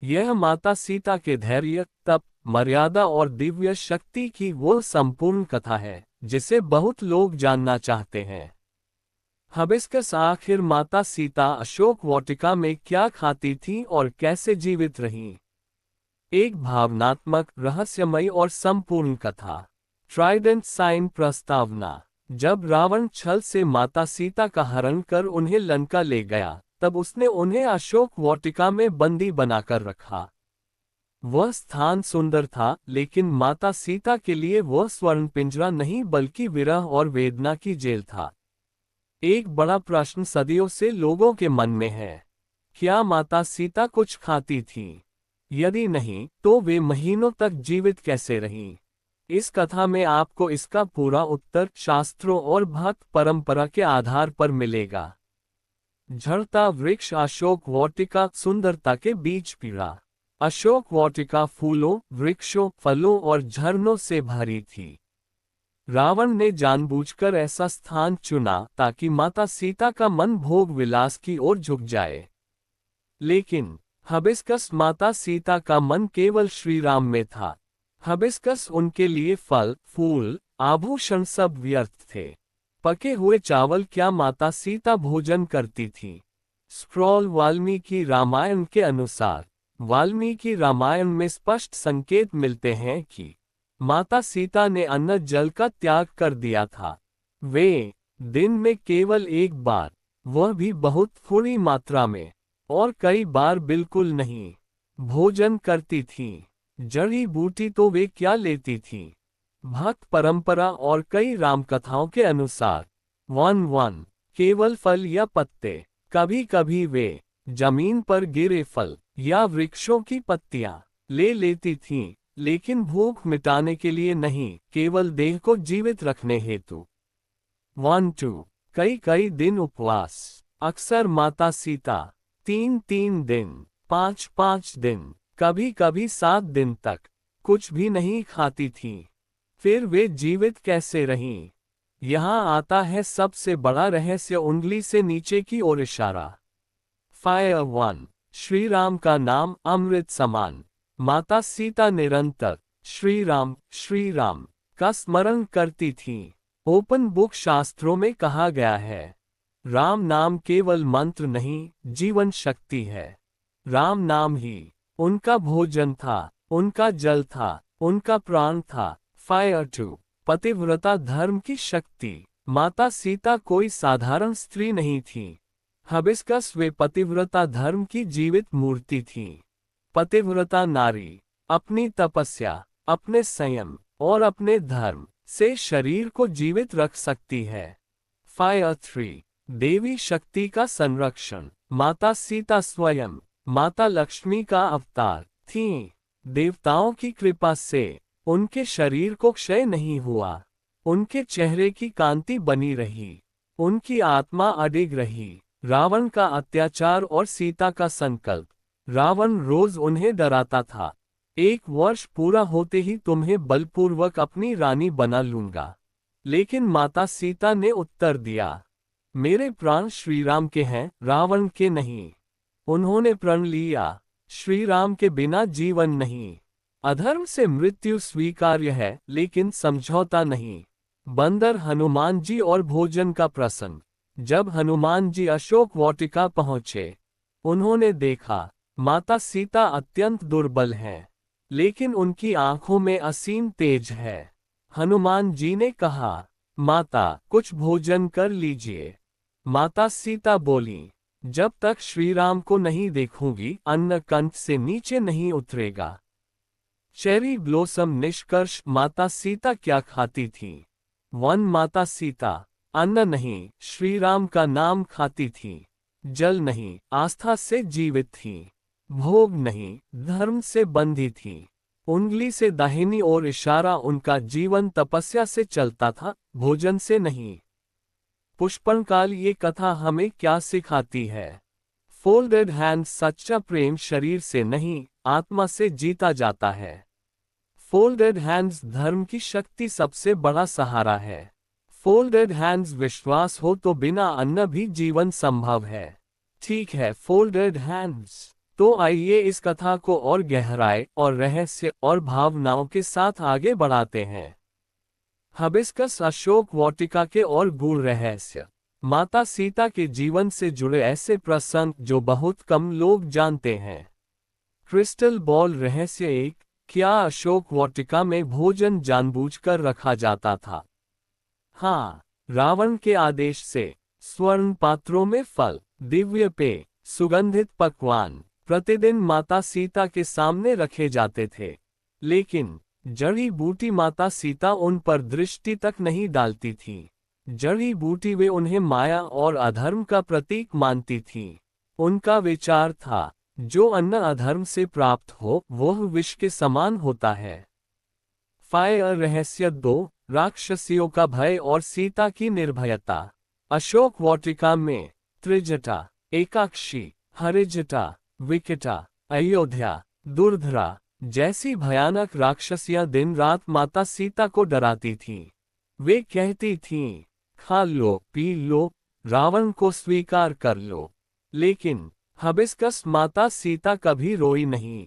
यह माता सीता के धैर्य, तप, मर्यादा और दिव्य शक्ति की वो संपूर्ण कथा है जिसे बहुत लोग जानना चाहते हैं। हबिस्कस आखिर माता सीता अशोक वाटिका में क्या खाती थीं और कैसे जीवित रहीं? एक भावनात्मक, रहस्यमयी और संपूर्ण कथा। ट्राइडेंट साइन प्रस्तावना। जब रावण छल से माता सीता का हरण कर उन्हें लंका ले गया, तब उसने उन्हें अशोक वाटिका में बंदी बनाकर रखा। वह स्थान सुंदर था, लेकिन माता सीता के लिए वह स्वर्ण पिंजरा नहीं बल्कि विरह और वेदना की जेल था। एक बड़ा प्रश्न सदियों से लोगों के मन में है। क्या माता सीता कुछ खाती थीं? यदि नहीं, तो वे महीनों तक जीवित कैसे रहीं? इस कथा में आपको इसका पूरा उत्तर शास्त्रों और भक्त परंपरा के आधार पर मिलेगा। झड़ता वृक्ष अशोक वाटिका सुंदरता के बीच पीड़ा। अशोक वाटिका फूलों, वृक्षों, फलों और झरनों से भरी थी। रावण ने जानबूझकर ऐसा स्थान चुना ताकि माता सीता का मन भोग विलास की ओर झुक जाए। लेकिन हबिस्कस माता सीता का मन केवल श्री राम में था। हबिस्कस उनके लिए फल, फूल, आभूषण सब व्यर्थ थे। पके हुए चावल क्या माता सीता भोजन करती थी? स्क्रॉल वाल्मीकि रामायण के अनुसार वाल्मीकि रामायण में स्पष्ट संकेत मिलते हैं कि माता सीता ने अन्न जल का त्याग कर दिया था। वे दिन में केवल एक बार, वह भी बहुत थोड़ी मात्रा में, और कई बार बिल्कुल नहीं, भोजन करती थीं। जड़ी बूटी तो वे क्या लेती थीं? भक्त परंपरा और कई रामकथाओं के अनुसार वन केवल फल या पत्ते। कभी कभी वे जमीन पर गिरे फल या वृक्षों की पत्तियां ले लेती थीं, लेकिन भूख मिटाने के लिए नहीं, केवल देह को जीवित रखने हेतु। 1-2 कई दिन उपवास। अक्सर माता सीता 3 दिन, 5 दिन, कभी कभी 7 दिन तक कुछ भी नहीं खाती थीं। फिर वे जीवित कैसे रहीं? यहाँ आता है सबसे बड़ा रहस्य, उंगली से नीचे की ओर इशारा। फायर 1 श्री राम का नाम अमृत समान। माता सीता निरंतर श्री राम का स्मरण करती थीं। ओपन बुक शास्त्रों में कहा गया है, राम नाम केवल मंत्र नहीं, जीवन शक्ति है। राम नाम ही उनका भोजन था, उनका जल था, उनका प्राण था। फायर 2 पतिव्रता धर्म की शक्ति। माता सीता कोई साधारण स्त्री नहीं थी। हबिस्कस वे पतिव्रता धर्म की जीवित मूर्ति थीं। पतिव्रता नारी अपनी तपस्या, अपने संयम और अपने धर्म से शरीर को जीवित रख सकती है। फायर 3 देवी शक्ति का संरक्षण। माता सीता स्वयं माता लक्ष्मी का अवतार थीं। देवताओं की कृपा से उनके शरीर को क्षय नहीं हुआ, उनके चेहरे की कांति बनी रही, उनकी आत्मा अडिग रही। रावण का अत्याचार और सीता का संकल्प। रावण रोज उन्हें डराता था, 1 वर्ष पूरा होते ही तुम्हें बलपूर्वक अपनी रानी बना लूंगा। लेकिन माता सीता ने उत्तर दिया, मेरे प्राण श्री राम के हैं, रावण के नहीं। उन्होंने प्रण लिया, श्री राम के बिना जीवन नहीं। अधर्म से मृत्यु स्वीकार्य है, लेकिन समझौता नहीं। बंदर हनुमान जी और भोजन का प्रसंग। जब हनुमान जी अशोक वाटिका पहुंचे, उन्होंने देखा माता सीता अत्यंत दुर्बल हैं, लेकिन उनकी आंखों में असीम तेज है। हनुमान जी ने कहा, माता कुछ भोजन कर लीजिए। माता सीता बोली, जब तक श्री राम को नहीं देखूंगी, अन्न कंठ से नीचे नहीं उतरेगा। चेरी ब्लॉसम निष्कर्ष। माता सीता क्या खाती थीं? 1 माता सीता अन्न नहीं, श्री राम का नाम खाती थीं। जल नहीं, आस्था से जीवित थीं। भोग नहीं, धर्म से बंधी थीं। उंगली से दाहिनी ओर इशारा, उनका जीवन तपस्या से चलता था, भोजन से नहीं। पुष्पनकाल। ये कथा हमें क्या सिखाती है? Folded hand. सच्चा प्रेम शरीर से नहीं, आत्मा से जीता जाता है। फोल्डेड हैंड्स धर्म की शक्ति सबसे बड़ा सहारा है। फोल्डेड हैंड्स विश्वास हो तो बिना अन्न भी जीवन संभव है। ठीक है, फोल्डेड हैंड्स तो आइए इस कथा को और गहराई और रहस्य और भावनाओं के साथ आगे बढ़ाते हैं। हिबिस्कस अशोक वाटिका के और गूढ़ रहस्य। माता सीता के जीवन से जुड़े ऐसे प्रसंग जो बहुत कम लोग जानते हैं। क्रिस्टल बॉल रहस्य 1। क्या अशोक वाटिका में भोजन जानबूझकर रखा जाता था? हाँ, रावण के आदेश से स्वर्ण पात्रों में फल, दिव्य पेय, सुगंधित पकवान प्रतिदिन माता सीता के सामने रखे जाते थे। लेकिन जड़ी बूटी माता सीता उन पर दृष्टि तक नहीं डालती थी। जड़ी बूटी वे उन्हें माया और अधर्म का प्रतीक मानती थी। उनका विचार था, जो अन्न अधर्म से प्राप्त हो वह विष के समान होता है। फायर रहस्य 2। राक्षसियों का भय और सीता की निर्भयता। अशोक वाटिका में त्रिजटा, एकाक्षी, हरिजटा, विकटा, अयोध्या, दुर्धरा जैसी भयानक राक्षसियां दिन रात माता सीता को डराती थीं। वे कहती थीं, खा लो, पी लो, रावण को स्वीकार कर लो। लेकिन हिबिस्कस माता सीता कभी रोई नहीं।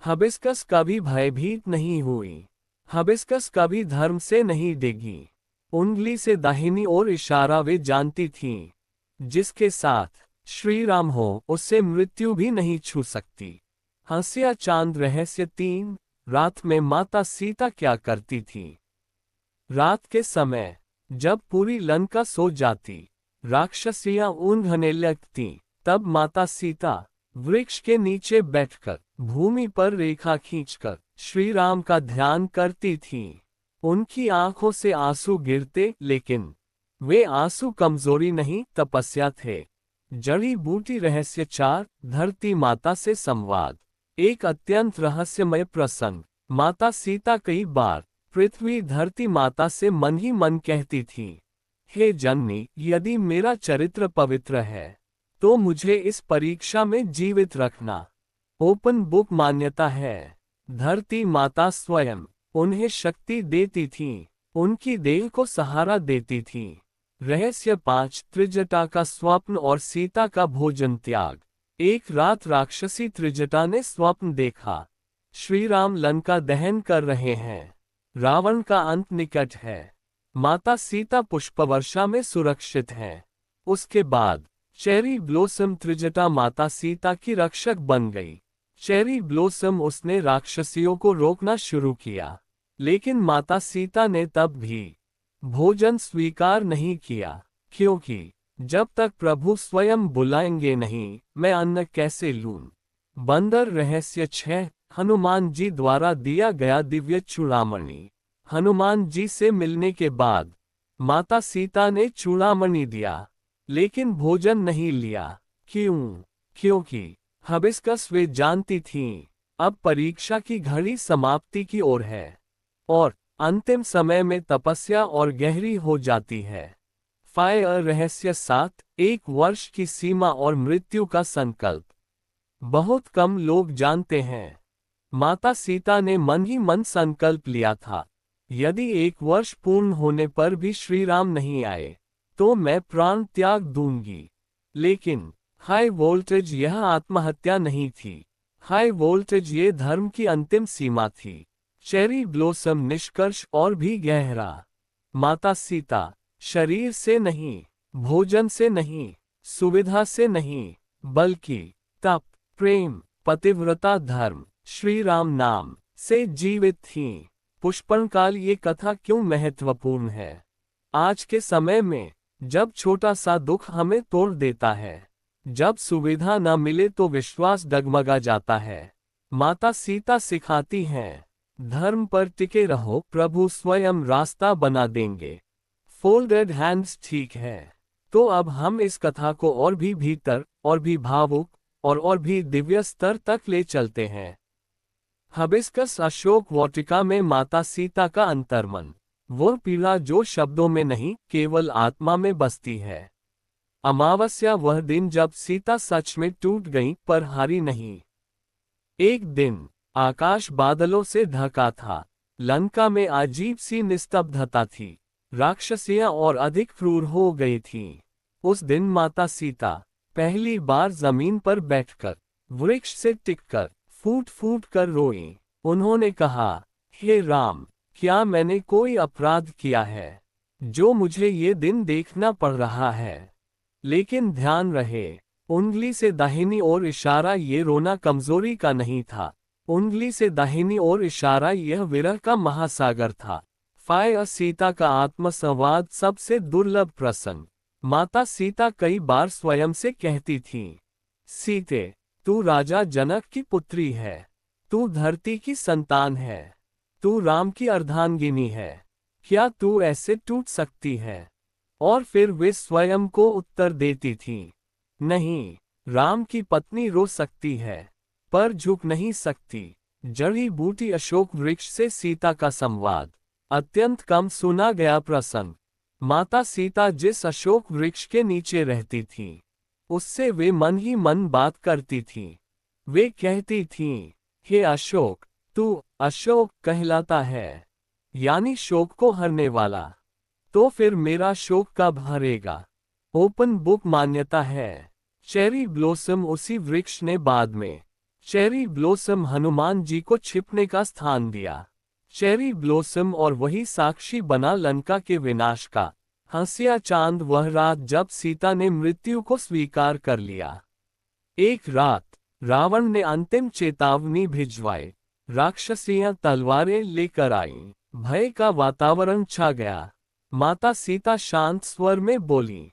हिबिस्कस कभी भयभीत नहीं हुई। हिबिस्कस कभी धर्म से नहीं डिगी। उंगली से दाहिनी ओर इशारा वे जानती थीं। जिसके साथ श्री राम हो उससे मृत्यु भी नहीं छू सकती। हंसिया चांद रहस्य 3। रात में माता सीता क्या करती थी? रात के समय जब पूरी लंका सो जाती, राक्षसियां ऊँघने लगती, तब माता सीता वृक्ष के नीचे बैठकर भूमि पर रेखा खींचकर श्री राम का ध्यान करती थीं। उनकी आंखों से आंसू गिरते, लेकिन वे आंसू कमजोरी नहीं, तपस्या थे। जड़ी बूटी रहस्य 4। धरती माता से संवाद। एक अत्यंत रहस्यमय प्रसंग। माता सीता कई बार पृथ्वी धरती माता से मन ही मन कहती थी, हे जननी, यदि मेरा चरित्र पवित्र है तो मुझे इस परीक्षा में जीवित रखना। ओपन बुक मान्यता है। धरती माता स्वयं उन्हें शक्ति देती थी, उनकी देह को सहारा देती थी। रहस्य 5। त्रिजटा का स्वप्न और सीता का भोजन त्याग। एक रात राक्षसी त्रिजटा ने स्वप्न देखा, श्री राम लंका दहन कर रहे हैं, रावण का अंत निकट है, माता सीता पुष्पवर्षा में सुरक्षित हैं। उसके बाद चेरी ब्लॉसम त्रिजटा माता सीता की रक्षक बन गई। चेरी ब्लॉसम उसने राक्षसियों को रोकना शुरू किया, लेकिन माता सीता ने तब भी भोजन स्वीकार नहीं किया, क्योंकि जब तक प्रभु स्वयं बुलाएंगे नहीं, मैं अन्न कैसे लूं। बंदर रहस्य 6। हनुमान जी द्वारा दिया गया दिव्य चूड़ामणि। हनुमान जी से मिलने के बाद माता सीता ने चूड़ामणि दिया, लेकिन भोजन नहीं लिया। क्यों? क्योंकि हिबिस्कस वे जानती थीं, अब परीक्षा की घड़ी समाप्ति की ओर है और अंतिम समय में तपस्या और गहरी हो जाती है। फायर रहस्य 7। 1 वर्ष की सीमा और मृत्यु का संकल्प। बहुत कम लोग जानते हैं, माता सीता ने मन ही मन संकल्प लिया था, यदि 1 वर्ष पूर्ण होने पर भी श्री राम नहीं आए तो मैं प्राण त्याग दूंगी। लेकिन हाई वोल्टेज यह आत्महत्या नहीं थी। हाई वोल्टेज ये धर्म की अंतिम सीमा थी। चेरी ब्लॉसम निष्कर्ष और भी गहरा। माता सीता शरीर से नहीं, भोजन से नहीं, सुविधा से नहीं, बल्कि तप, प्रेम, पतिव्रता धर्म, श्री राम नाम से जीवित थीं। पुष्पनकाल ये कथा क्यों महत्वपूर्ण है? आज के समय में जब छोटा सा दुख हमें तोड़ देता है, जब सुविधा न मिले तो विश्वास डगमगा जाता है, माता सीता सिखाती हैं, धर्म पर टिके रहो, प्रभु स्वयं रास्ता बना देंगे। फोल्डेड हैंड्स ठीक है। तो अब हम इस कथा को और भी भीतर और भी भावुक और भी दिव्य स्तर तक ले चलते हैं। हिबिस्कस अशोक वाटिका में माता सीता का अंतर्मन, वो पीड़ा जो शब्दों में नहीं केवल आत्मा में बसती है। अमावस्या वह दिन जब सीता सच में टूट गई पर हारी नहीं। एक दिन आकाश बादलों से ढका था, लंका में अजीब सी निस्तब्धता थी, राक्षसियां और अधिक क्रूर हो गई थीं। उस दिन माता सीता पहली बार जमीन पर बैठकर वृक्ष से टिककर फूट फूट कर रोईं। उन्होंने कहा, हे राम, क्या मैंने कोई अपराध किया है जो मुझे ये दिन देखना पड़ रहा है? लेकिन ध्यान रहे, उंगली से दाहिनी ओर इशारा ये रोना कमजोरी का नहीं था। उंगली से दाहिनी ओर इशारा यह विरह का महासागर था। फाय सीता का आत्मसंवाद सबसे दुर्लभ प्रसंग। माता सीता कई बार स्वयं से कहती थीं, सीते, तू राजा जनक की पुत्री है, तू धरती की संतान है, तू राम की अर्धांगिनी है, क्या तू ऐसे टूट सकती है? और फिर वे स्वयं को उत्तर देती थीं, नहीं, राम की पत्नी रो सकती है पर झुक नहीं सकती। जड़ी बूटी अशोक वृक्ष से सीता का संवाद। अत्यंत कम सुना गया प्रसंग। माता सीता जिस अशोक वृक्ष के नीचे रहती थीं, उससे वे मन ही मन बात करती थीं। वे कहती थीं, हे अशोक, तू अशोक कहलाता है, यानी शोक को हरने वाला। तो फिर मेरा शोक कब हरेगा? ओपन बुक मान्यता है। चेरी ब्लॉसम उसी वृक्ष ने बाद में चेरी ब्लॉसम हनुमान जी को छिपने का स्थान दिया। चेरी ब्लॉसम और वही साक्षी बना लंका के विनाश का। हंसिया चांद वह रात जब सीता ने मृत्यु को स्वीकार कर लिया। एक रात रावण ने अंतिम चेतावनी भिजवाई। राक्षसियां तलवारें लेकर आईं। भय का वातावरण छा गया। माता सीता शांत स्वर में बोली,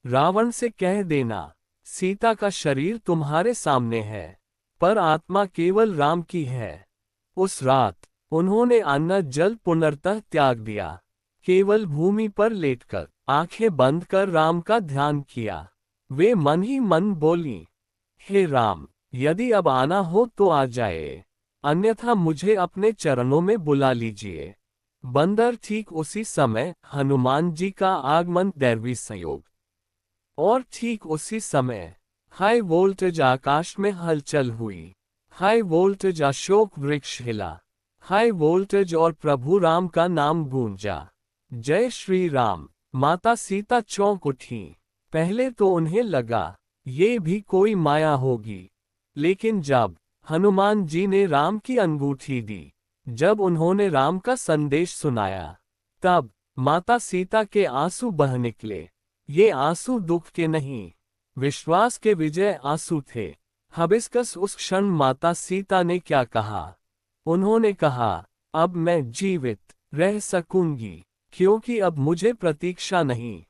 रावण से कह देना, सीता का शरीर तुम्हारे सामने है, पर आत्मा केवल राम की है। उस रात उन्होंने अन्न जल पुनर्तः त्याग दिया। केवल भूमि पर लेटकर आंखें बंद कर राम का ध्यान किया। वे मन ही मन बोली, हे राम, यदि अब आना हो तो आ जाए, अन्यथा मुझे अपने चरणों में बुला लीजिए। बंदर ठीक उसी समय हनुमान जी का आगमन, दैवी संयोग। और ठीक उसी समय हाई वोल्टेज आकाश में हलचल हुई। हाई वोल्टेज अशोक वृक्ष हिला। हाई वोल्टेज और प्रभु राम का नाम गूंजा। जय श्री राम। माता सीता चौंक उठी। पहले तो उन्हें लगा ये भी कोई माया होगी, लेकिन जब हनुमान जी ने राम की अंगूठी दी, जब उन्होंने राम का संदेश सुनाया, तब माता सीता के आंसू बह निकले। ये आंसू दुख के नहीं, विश्वास के विजय आंसू थे। हबिस्कस उस क्षण माता सीता ने क्या कहा? उन्होंने कहा, अब मैं जीवित रह सकूंगी, क्योंकि अब मुझे प्रतीक्षा नहीं,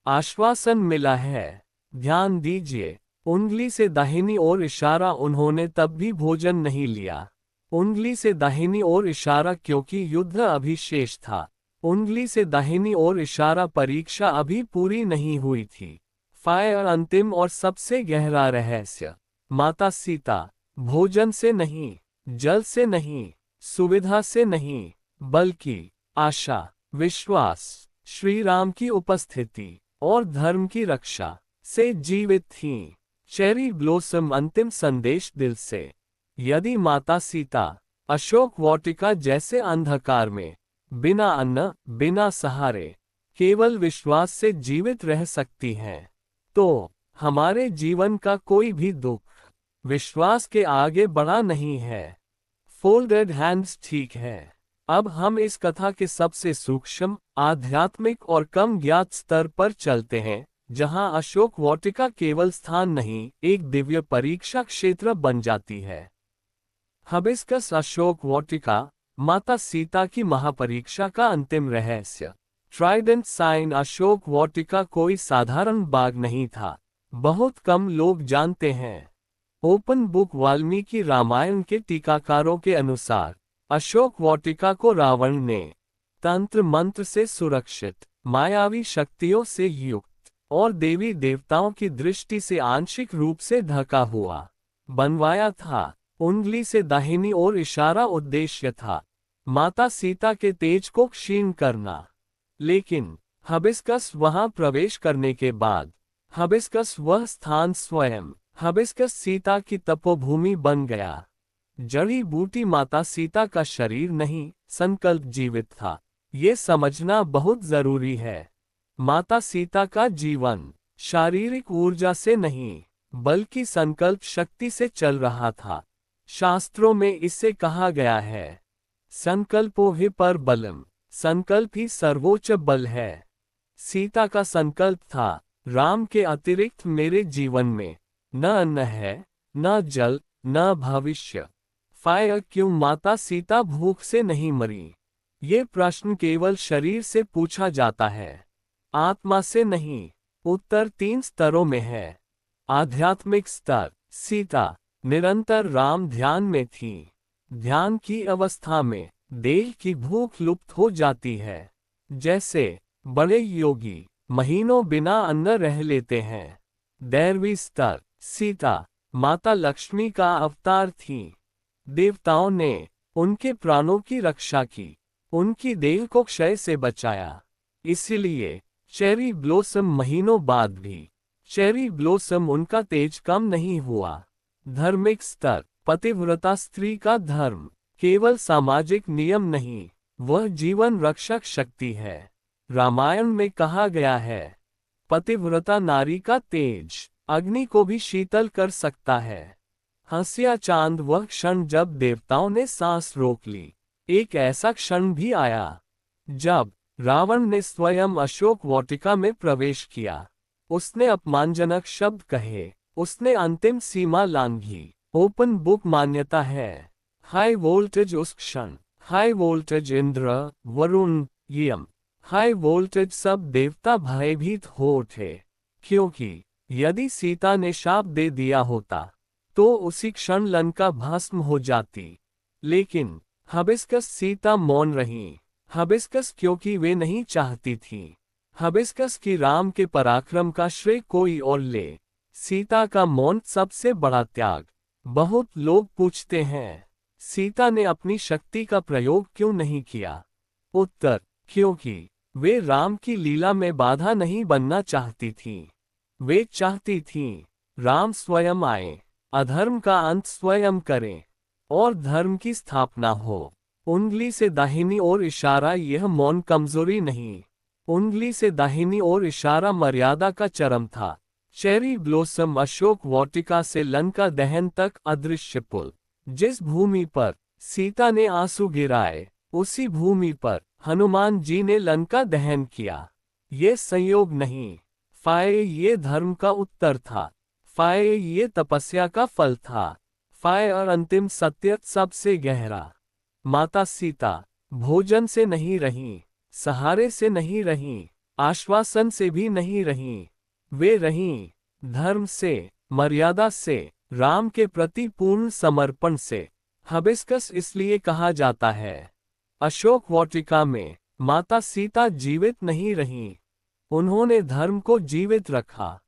आश्वासन मिला है। ध्यान दीजिए, उंगली से दाहिनी ओर इशारा। उन्होंने तब भी भोजन नहीं लिया। उंगली से दाहिनी ओर इशारा क्योंकि युद्ध अभी शेष था। उंगली से दाहिनी ओर इशारा, परीक्षा अभी पूरी नहीं हुई थी। फायर अंतिम और सबसे गहरा रहस्य। माता सीता भोजन से नहीं, जल से नहीं, सुविधा से नहीं, बल्कि आशा, विश्वास, श्री राम की उपस्थिति और धर्म की रक्षा से जीवित थीं। चेरी ब्लॉसम अंतिम संदेश दिल से। यदि माता सीता अशोक वाटिका जैसे अंधकार में बिना अन्न, बिना सहारे, केवल विश्वास से जीवित रह सकती हैं, तो हमारे जीवन का कोई भी दुख विश्वास के आगे बढ़ा नहीं है। फोल्डेड हैंड्स ठीक है। अब हम इस कथा के सबसे सूक्ष्म, आध्यात्मिक और कम ज्ञात स्तर पर चलते हैं, जहां अशोक वाटिका केवल स्थान नहीं, एक दिव्य परीक्षा क्षेत्र बन जाती है। हबिस्कस अशोक वाटिका, माता सीता की महापरीक्षा का अंतिम रहस्य। Trident sign. अशोक वाटिका कोई साधारण बाग नहीं था, बहुत कम लोग जानते हैं। ओपन बुक वाल्मीकि रामायण के टीकाकारों के अनुसार अशोक वाटिका को रावण ने तंत्र मंत्र से सुरक्षित, मायावी शक्तियों से युक्त और देवी देवताओं की दृष्टि से आंशिक रूप से ढका हुआ बनवाया था। उंगली से दाहिनी ओर इशारा उद्देश्य था माता सीता के तेज को क्षीण करना। लेकिन हबिस्कस वहां प्रवेश करने के बाद, हबिस्कस वह स्थान स्वयं, हबिस्कस सीता की तपोभूमि बन गया। जड़ी बूटी माता सीता का शरीर नहीं, संकल्प जीवित था। ये समझना बहुत जरूरी है। माता सीता का जीवन शारीरिक ऊर्जा से नहीं, बल्कि संकल्प शक्ति से चल रहा था। शास्त्रों में इससे कहा गया है, संकल्पो हि परबलम, संकल्प ही सर्वोच्च बल है। सीता का संकल्प था, राम के अतिरिक्त मेरे जीवन में न अन्न है, न जल, न भविष्य। फायर क्यों माता सीता भूख से नहीं मरी? ये प्रश्न केवल शरीर से पूछा जाता है, आत्मा से नहीं। उत्तर 3 स्तरों में है। आध्यात्मिक स्तर, सीता निरंतर राम ध्यान में थी। ध्यान की अवस्था में देह की भूख लुप्त हो जाती है। जैसे बड़े योगी महीनों बिना अन्न रह लेते हैं। दैवी स्तर, सीता माता लक्ष्मी का अवतार थी। देवताओं ने उनके प्राणों की रक्षा की, उनकी देह को क्षय से बचाया। इसलिए चेरी ब्लॉसम महीनों बाद भी चेरी ब्लॉसम उनका तेज कम नहीं हुआ। धार्मिक स्तर, पतिव्रता स्त्री का धर्म केवल सामाजिक नियम नहीं, वह जीवन रक्षक शक्ति है। रामायण में कहा गया है, पतिव्रता नारी का तेज अग्नि को भी शीतल कर सकता है। हंसिया चांद वह क्षण जब देवताओं ने सांस रोक ली। एक ऐसा क्षण भी आया जब रावण ने स्वयं अशोक वाटिका में प्रवेश किया। उसने अपमानजनक शब्द कहे, उसने अंतिम सीमा लांघी। ओपन बुक मान्यता है। हाई वोल्टेज उस क्षण, हाई वोल्टेज इंद्र, वरुण, यम, हाई वोल्टेज सब देवता भयभीत हो उठे, क्योंकि यदि सीता ने शाप दे दिया होता तो उसी क्षण लंका भस्म हो जाती। लेकिन हिबिस्कस सीता मौन रही। हिबिस्कस क्योंकि वे नहीं चाहती थी। हिबिस्कस की राम के पराक्रम का श्रेय कोई और ले। सीता का मौन सबसे बड़ा त्याग। बहुत लोग पूछते हैं, सीता ने अपनी शक्ति का प्रयोग क्यों नहीं किया? उत्तर, क्योंकि वे राम की लीला में बाधा नहीं बनना चाहती थीं। वे चाहती थीं राम स्वयं आए, अधर्म का अंत स्वयं करें और धर्म की स्थापना हो। उंगली से दाहिनी ओर इशारा, यह मौन कमजोरी नहीं। उंगली से दाहिनी ओर इशारा मर्यादा का चरम था। चेरी ब्लॉसम अशोक वाटिका से लंका दहन तक अदृश्य पुल। जिस भूमि पर सीता ने आंसू गिराए, उसी भूमि पर हनुमान जी ने लंका दहन किया। ये संयोग नहीं, फाये ये धर्म का उत्तर था। फाये ये तपस्या का फल था। फाये और अंतिम सत्य सबसे गहरा। माता सीता भोजन से नहीं रहीं, सहारे से नहीं रहीं, आश्वासन से भी नहीं रहीं। वे रहीं धर्म से, मर्यादा से, राम के प्रति पूर्ण समर्पण से। हिबिस्कस इसलिए कहा जाता है, अशोक वाटिका में माता सीता जीवित नहीं रहीं, उन्होंने धर्म को जीवित रखा।